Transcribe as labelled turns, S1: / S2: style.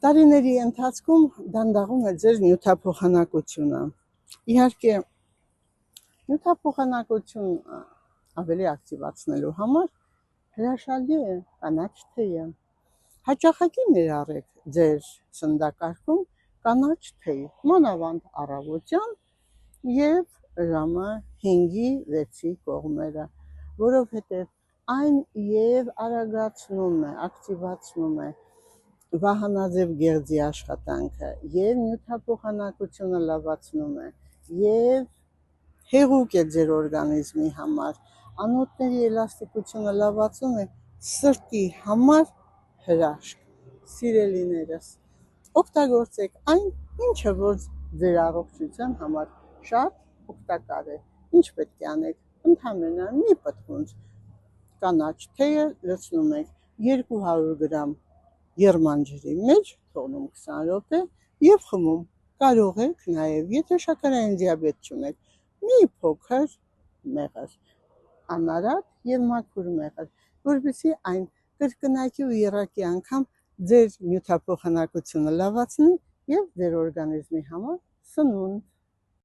S1: Տարիների ընթացքում դանդաղում է ձեր նյութափոխանակությունը։ Իհարկե, նյութափոխանակություն ավելի ակտիվացնելու համար հրաշալի է կանաչ թեյը։ Հաճախակի ներառեք ձեր սննդակարգում կանաչ թեյ, մանավանդ առավոտյան և ժամը 5-6-ի կողմերը, որովհետև այն և արագացնում է, ակտիվացնում է վահանաձև գեղձի աշխատանքը, և նյութափոխանակությունը լավացնում է, և հեղուկ է ձեր օրգանիզմի համար, անոթների էլաստիկությունը լավացում է, սրտի համար հրաշք։ Սիրելիներս, օգտագործեք այն, ինչը որ ձեր առողջության համար շատ օգտակար է։ Ինչ պետք է անեք, ընդամենը մի պտղունց կանաչ թեյը լցնում եք 200 գրամ եռմանջրի մեջ, թողնում 20 րոպե և խմում։ Կարող եք նաև, եթե շաքարային դիաբետ չունեք, մի փոքր մեղր, անարատ և մաքուր մեղր, որպեսզի այն կրկնակի ու եռակի անգամ ձեր նյութափոխանակությունը լավացնի և ձեր օրգանիզմի համար սնունդ